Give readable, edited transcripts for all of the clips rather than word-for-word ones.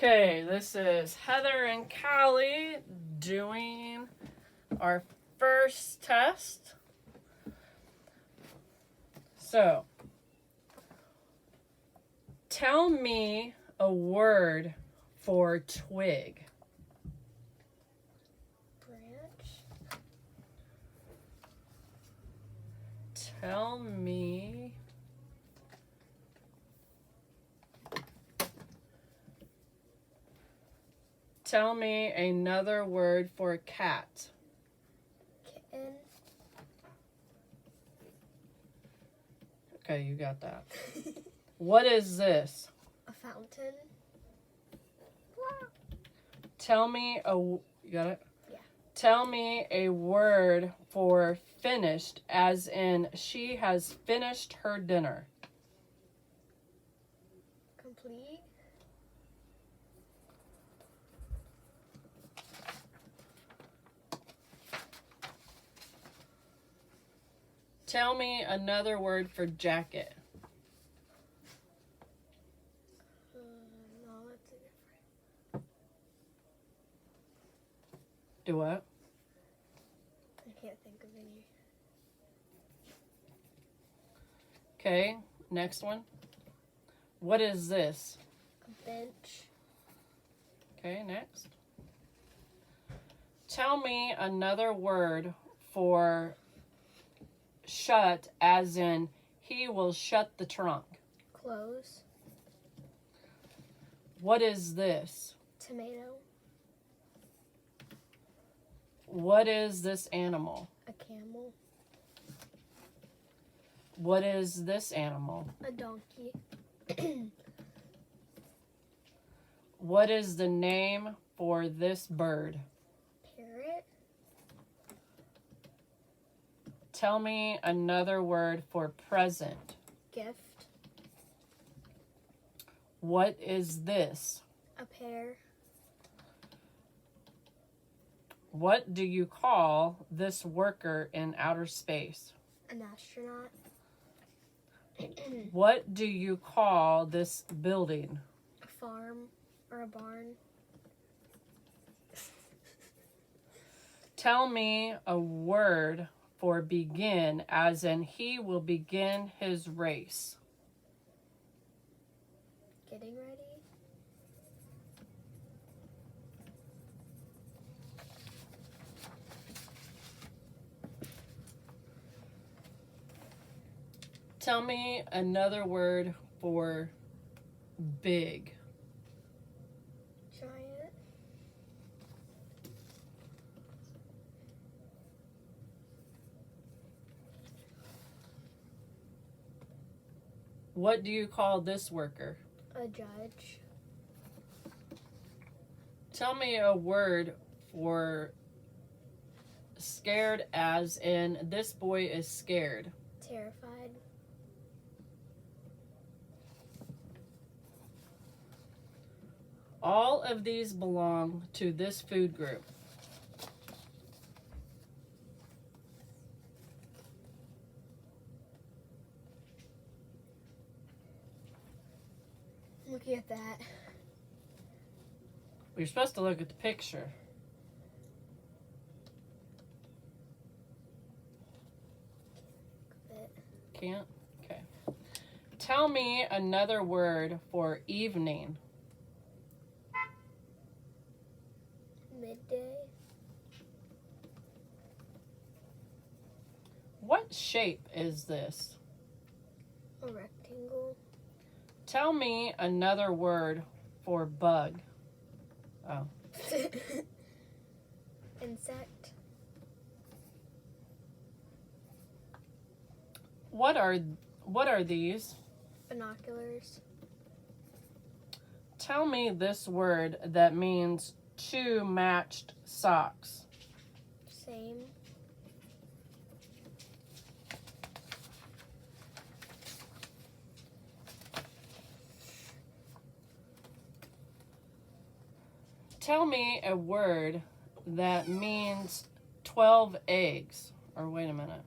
Okay, this is Heather and Callie doing our first test. So, tell me a word for twig. Branch. Tell me another word for cat. Kitten. Okay, you got that. What is this? A fountain. Tell me you got it? Yeah. Tell me a word for finished, as in she has finished her dinner. Complete. Tell me another word for jacket. No, that's a different. Do what? I can't think of any. Okay, next one. What is this? A bench. Okay, next. Tell me another word for shut, as in he will shut the trunk. Close. What is this? Tomato. What is this animal? A camel. What is this animal? A donkey. What is the name for this bird? Parrot. Tell me another word for present. Gift. What is this? A pear. What do you call this worker in outer space? An astronaut. What do you call this building? A farm or a barn. Tell me a word for begin, as in he will begin his race. Getting ready. Tell me another word for big. Giant. What do you call this worker? A judge. Tell me a word for scared, as in this boy is scared. Terrified. All of these belong to this food group. Looking at that. You're supposed to look at the picture. Can't? Okay. Tell me another word for evening. Midday. What shape is this? A rectangle. Tell me another word for bug. Oh. Insect. What are these? Binoculars. Tell me this word that means two matched socks. Same. Tell me a word that means 12 eggs. Or wait a minute.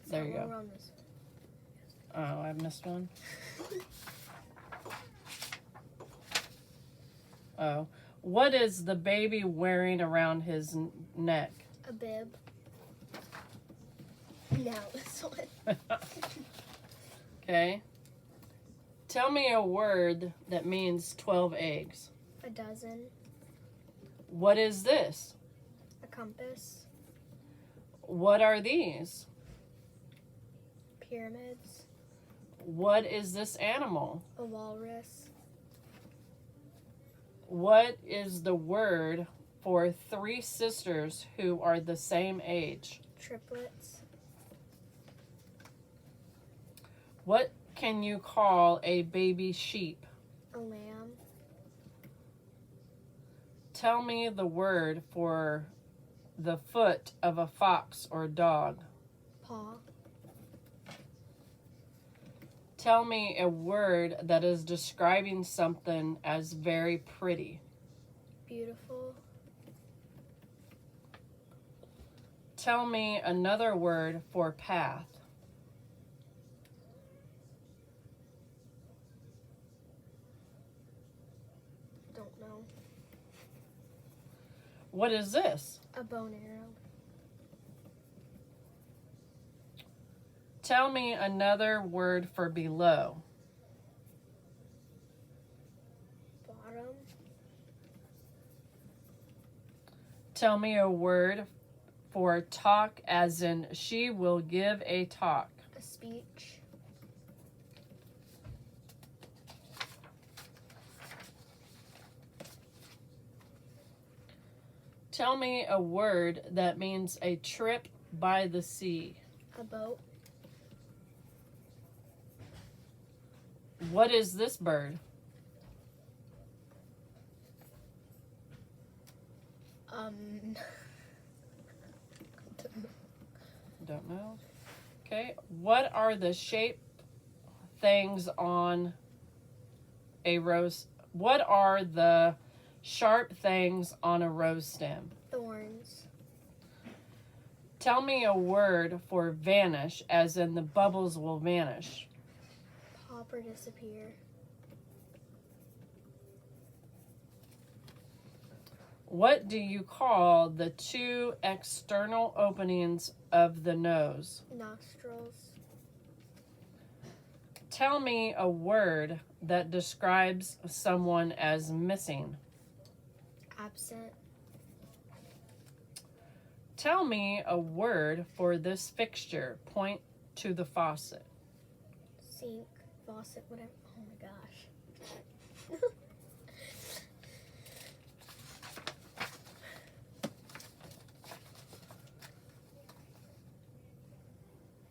There you go. Oh, I missed one. Oh. What is the baby wearing around his neck? A bib. Now this one. Okay. Tell me a word that means 12 eggs. A dozen. What is this? A compass. What are these? Pyramids. What is this animal? A walrus. What is the word for 3 sisters who are the same age? Triplets. What can you call a baby sheep? A lamb. Tell me the word for the foot of a fox or dog. Paw. Tell me a word that is describing something as very pretty. Beautiful. Tell me another word for path. Don't know. What is this? A bow and arrow. Tell me another word for below. Bottom. Tell me a word for talk, as in she will give a talk. A speech. Tell me a word that means a trip by the sea. A boat. What is this bird? Don't know. Okay. What are the shape things on a rose? What are the sharp things on a rose stem? Thorns. Tell me a word for vanish, as in the bubbles will vanish. Pop or disappear. What do you call the 2 external openings of the nose? Nostrils. Tell me a word that describes someone as missing. Absent. Tell me a word for this fixture. Point to the faucet. Sink. Faucet. Whatever. Oh my gosh.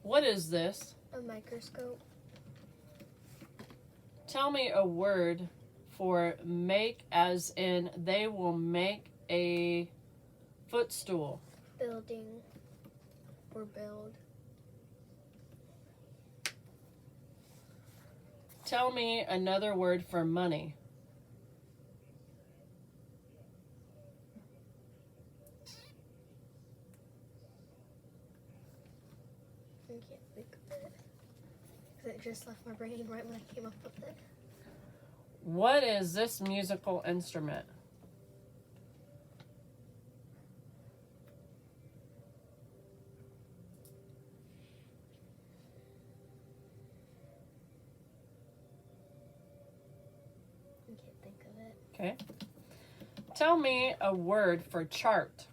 What is this? A microscope. Tell me a word for make, as in they will make a footstool. Building. Or build. Tell me another word for money. I can't think of it. 'Cause it just left my brain right when I came up with it. What is this musical instrument? I can't think of it. Okay. Tell me a word for chart.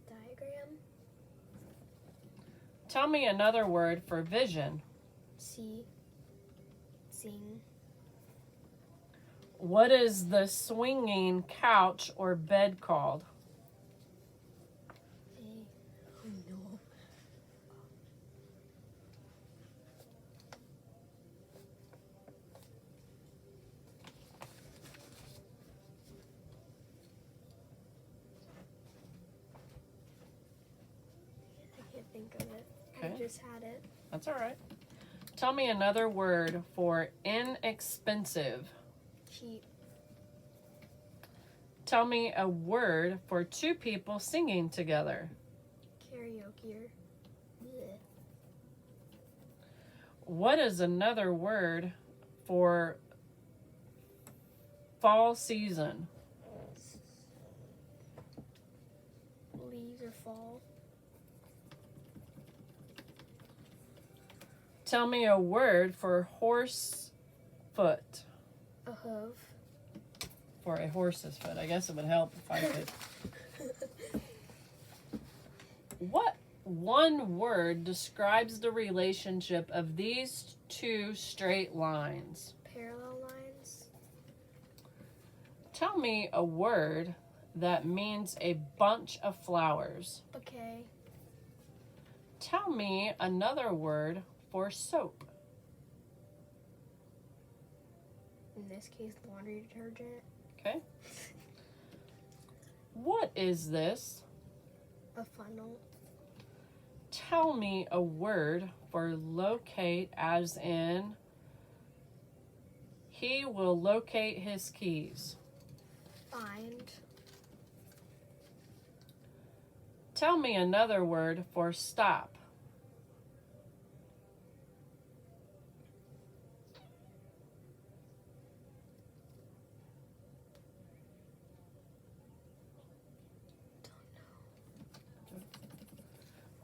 Diagram. Tell me another word for vision. See. Sing. What is the swinging couch or bed called? Oh no. I can't think of it. Okay. I just had it. That's all right. Tell me another word for inexpensive. Cheap. Tell me a word for 2 people singing together. Karaoke. Bleh. What is another word for fall season? Leaves or fall. Tell me a word for horse foot. A hoof. For a horse's foot. I guess it would help if I could. What one word describes the relationship of these two straight lines? Parallel lines. Tell me a word that means a bunch of flowers. Okay. Tell me another word for soap. In this case, laundry detergent. Okay. What is this? A funnel. Tell me a word for locate, as in he will locate his keys. Find. Tell me another word for stop.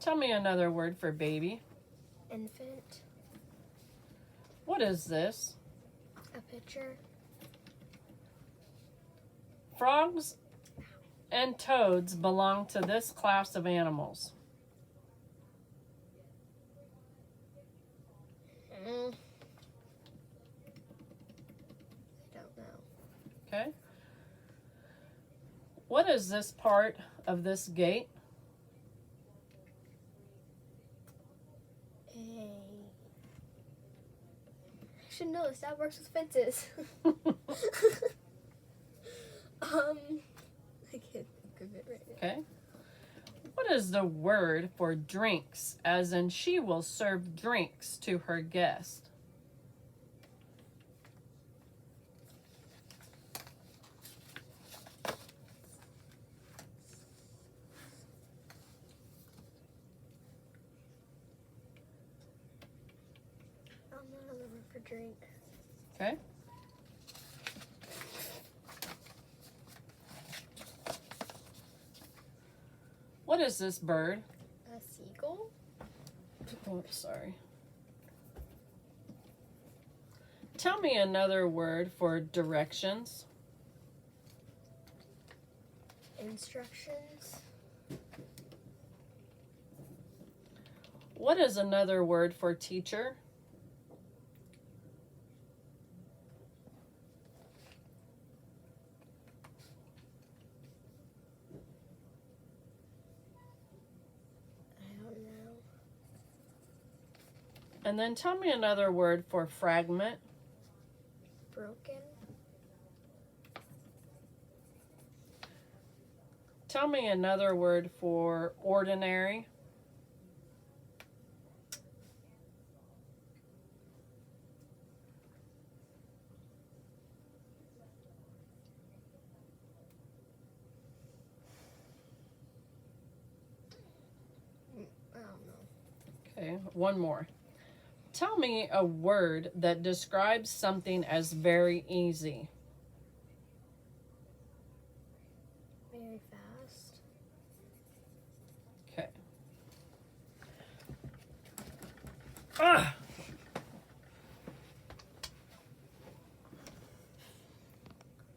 Tell me another word for baby. Infant. What is this? A pitcher. Frogs and toads belong to this class of animals. I don't know. Okay. What is this part of this gate? I should know this. That works with fences. I can't think of it right now. Okay. What is the word for drinks, as in she will serve drinks to her guest? I'm not on the word for drink. Okay. What is this bird? A seagull? Oh, sorry. Tell me another word for directions. Instructions. What is another word for teacher? I don't know. And then tell me another word for fragment. Broken. Tell me another word for ordinary. I don't know. Okay, one more. Tell me a word that describes something as very easy. Very fast. Okay. Ah!